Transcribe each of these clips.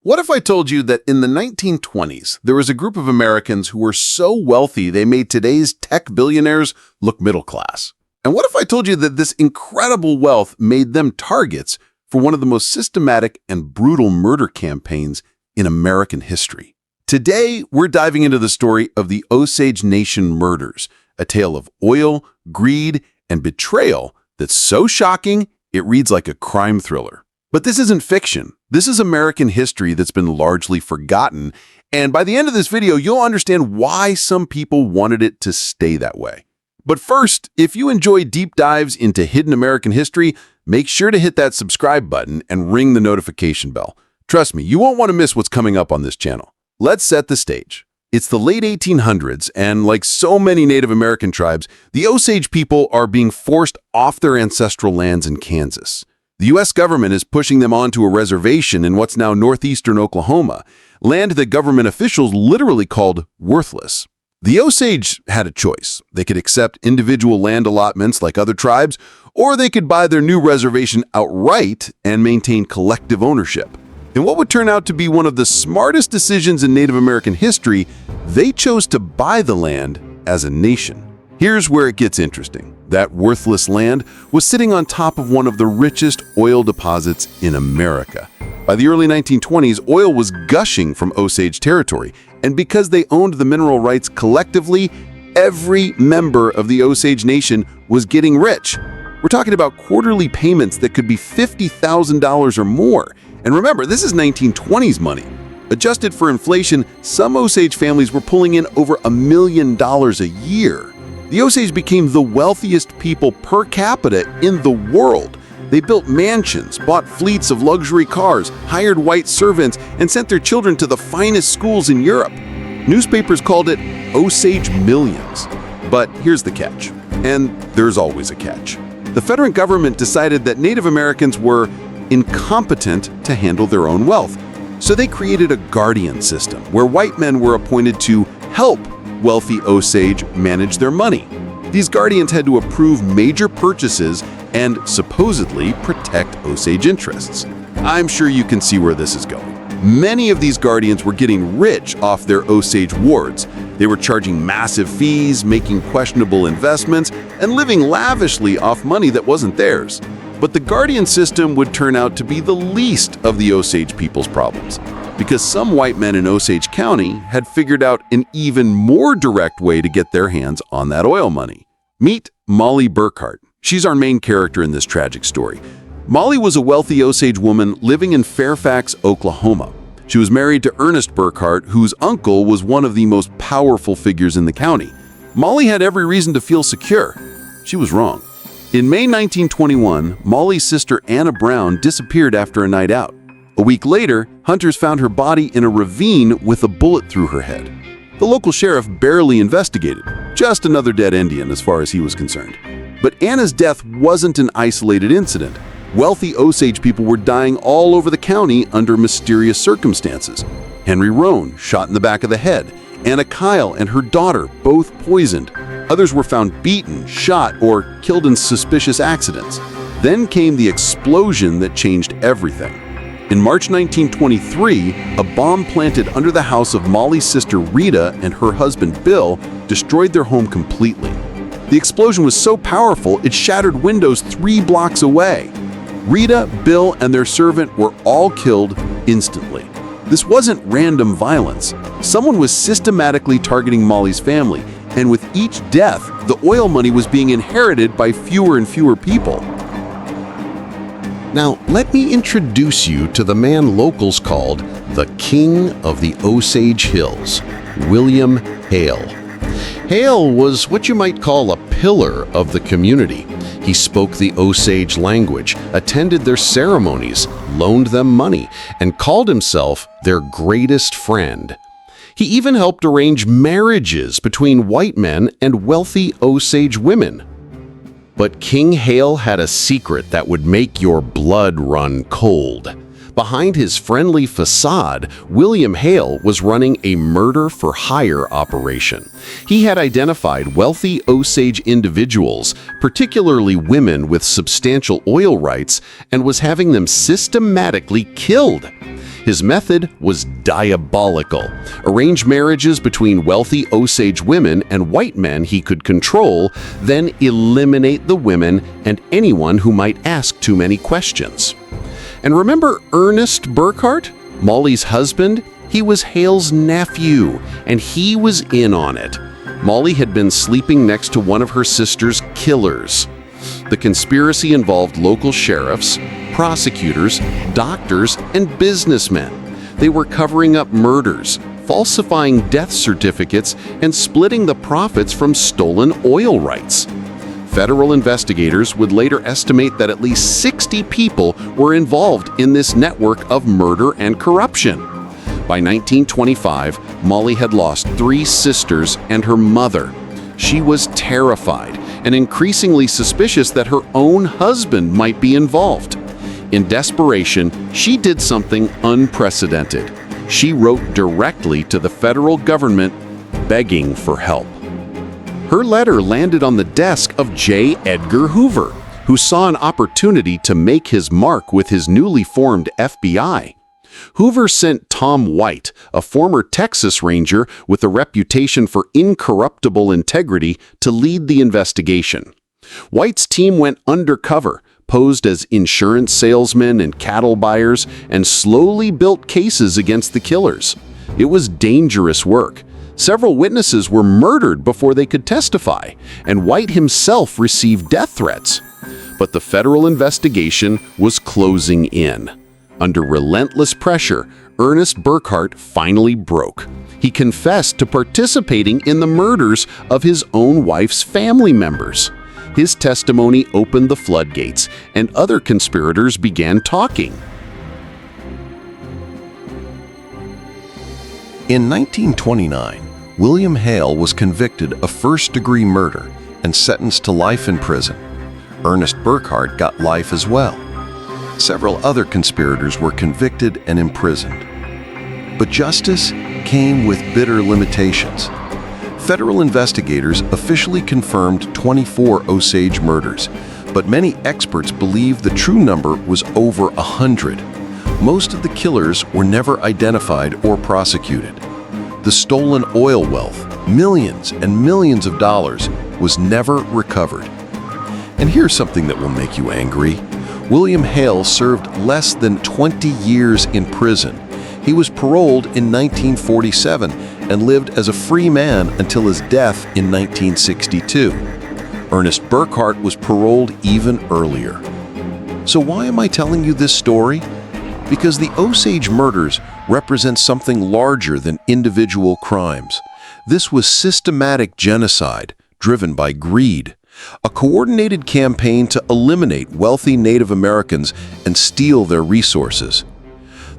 What if I told you that in the 1920s, there was a group of Americans who were so wealthy they made today's tech billionaires look middle class? And what if I told you that this incredible wealth made them targets for one of the most systematic and brutal murder campaigns in American history? Today, we're diving into the story of the Osage Nation murders, a tale of oil, greed, and betrayal that's so shocking, it reads like a crime thriller. But this isn't fiction. This is American history that's been largely forgotten, and by the end of this video, you'll understand why some people wanted it to stay that way. But first, if you enjoy deep dives into hidden American history, make sure to hit that subscribe button and ring the notification bell. Trust me, you won't want to miss what's coming up on this channel. Let's set the stage. It's the late 1800s, and like so many Native American tribes, the Osage people are being forced off their ancestral lands in Kansas. The U.S. government is pushing them onto a reservation in what's now northeastern Oklahoma, land that government officials literally called worthless. The Osage had a choice. They could accept individual land allotments like other tribes, or they could buy their new reservation outright and maintain collective ownership. In what would turn out to be one of the smartest decisions in Native American history, they chose to buy the land as a nation. Here's where it gets interesting. That worthless land was sitting on top of one of the richest oil deposits in America. By the early 1920s, oil was gushing from Osage territory, and because they owned the mineral rights collectively, every member of the Osage Nation was getting rich. We're talking about quarterly payments that could be $50,000 or more. And remember, this is 1920s money. Adjusted for inflation, some Osage families were pulling in over $1 million a year. The Osage became the wealthiest people per capita in the world. They built mansions, bought fleets of luxury cars, hired white servants, and sent their children to the finest schools in Europe. Newspapers called it Osage Millions. But here's the catch, and there's always a catch. The federal government decided that Native Americans were incompetent to handle their own wealth. So they created a guardian system where white men were appointed to help wealthy Osage manage their money. These guardians had to approve major purchases and supposedly protect Osage interests. I'm sure you can see where this is going. Many of these guardians were getting rich off their Osage wards. They were charging massive fees, making questionable investments, and living lavishly off money that wasn't theirs. But the guardian system would turn out to be the least of the Osage people's problems, because some white men in Osage County had figured out an even more direct way to get their hands on that oil money. Meet Molly Birkhart. She's our main character in this tragic story. Molly was a wealthy Osage woman living in Fairfax, Oklahoma. She was married to Ernest Birkhart, whose uncle was one of the most powerful figures in the county. Molly had every reason to feel secure. She was wrong. In May 1921, Molly's sister Anna Brown disappeared after a night out. A week later, hunters found her body in a ravine with a bullet through her head. The local sheriff barely investigated, just another dead Indian as far as he was concerned. But Anna's death wasn't an isolated incident. Wealthy Osage people were dying all over the county under mysterious circumstances. Henry Roan, shot in the back of the head. Anna Kyle and her daughter, both poisoned. Others were found beaten, shot, or killed in suspicious accidents. Then came the explosion that changed everything. In March 1923, a bomb planted under the house of Molly's sister Rita and her husband Bill destroyed their home completely. The explosion was so powerful it shattered windows 3 blocks away. Rita, Bill, and their servant were all killed instantly. This wasn't random violence. Someone was systematically targeting Molly's family, and with each death, the oil money was being inherited by fewer and fewer people. Now, let me introduce you to the man locals called the King of the Osage Hills, William Hale. Hale was what you might call a pillar of the community. He spoke the Osage language, attended their ceremonies, loaned them money, and called himself their greatest friend. He even helped arrange marriages between white men and wealthy Osage women. But King Hale had a secret that would make your blood run cold. Behind his friendly facade, William Hale was running a murder-for-hire operation. He had identified wealthy Osage individuals, particularly women with substantial oil rights, and was having them systematically killed. His method was diabolical. Arrange marriages between wealthy Osage women and white men he could control, then eliminate the women and anyone who might ask too many questions. And remember Ernest Birkhart, Molly's husband? He was Hale's nephew, and he was in on it. Molly had been sleeping next to one of her sister's killers. The conspiracy involved local sheriffs, prosecutors, doctors, and businessmen. They were covering up murders, falsifying death certificates, and splitting the profits from stolen oil rights. Federal investigators would later estimate that at least 60 people were involved in this network of murder and corruption. By 1925, Molly had lost 3 sisters and her mother. She was terrified and increasingly suspicious that her own husband might be involved. In desperation, she did something unprecedented. She wrote directly to the federal government, begging for help. Her letter landed on the desk of J. Edgar Hoover, who saw an opportunity to make his mark with his newly formed FBI. Hoover sent Tom White, a former Texas Ranger with a reputation for incorruptible integrity, to lead the investigation. White's team went undercover, posed as insurance salesmen and cattle buyers, and slowly built cases against the killers. It was dangerous work. Several witnesses were murdered before they could testify, and White himself received death threats. But the federal investigation was closing in. Under relentless pressure, Ernest Birkhart finally broke. He confessed to participating in the murders of his own wife's family members. His testimony opened the floodgates, and other conspirators began talking. In 1929, William Hale was convicted of first-degree murder and sentenced to life in prison. Ernest Birkhart got life as well. Several other conspirators were convicted and imprisoned. But justice came with bitter limitations. Federal investigators officially confirmed 24 Osage murders, but many experts believe the true number was over 100. Most of the killers were never identified or prosecuted. The stolen oil wealth, millions and millions of dollars, was never recovered. And here's something that will make you angry. William Hale served less than 20 years in prison. He was paroled in 1947 and lived as a free man until his death in 1962. Ernest Birkhart was paroled even earlier. So why am I telling you this story? Because the Osage murders represent something larger than individual crimes. This was systematic genocide driven by greed. A coordinated campaign to eliminate wealthy Native Americans and steal their resources.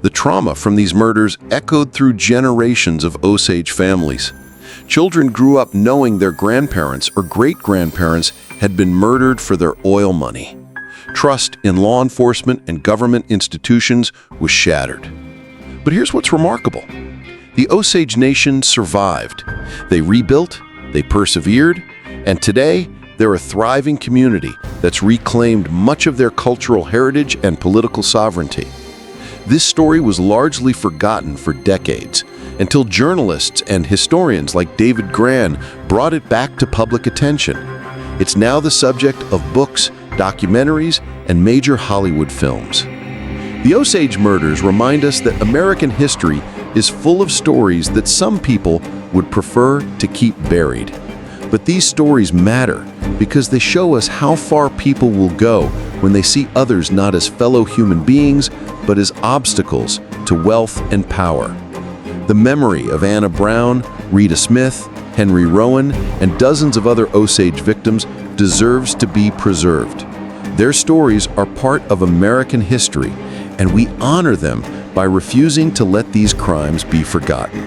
The trauma from these murders echoed through generations of Osage families. Children grew up knowing their grandparents or great-grandparents had been murdered for their oil money. Trust in law enforcement and government institutions was shattered. But here's what's remarkable. The Osage Nation survived. They rebuilt, they persevered, and today, they're a thriving community that's reclaimed much of their cultural heritage and political sovereignty. This story was largely forgotten for decades, until journalists and historians like David Grann brought it back to public attention. It's now the subject of books, documentaries, and major Hollywood films. The Osage murders remind us that American history is full of stories that some people would prefer to keep buried. But these stories matter because they show us how far people will go when they see others not as fellow human beings, but as obstacles to wealth and power. The memory of Anna Brown, Rita Smith, Henry Rowan, and dozens of other Osage victims deserves to be preserved. Their stories are part of American history, and we honor them by refusing to let these crimes be forgotten.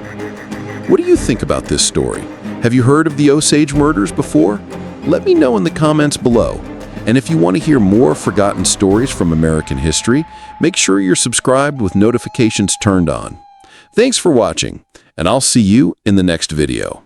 What do you think about this story? Have you heard of the Osage murders before? Let me know in the comments below. And if you want to hear more forgotten stories from American history, make sure you're subscribed with notifications turned on. Thanks for watching, and I'll see you in the next video.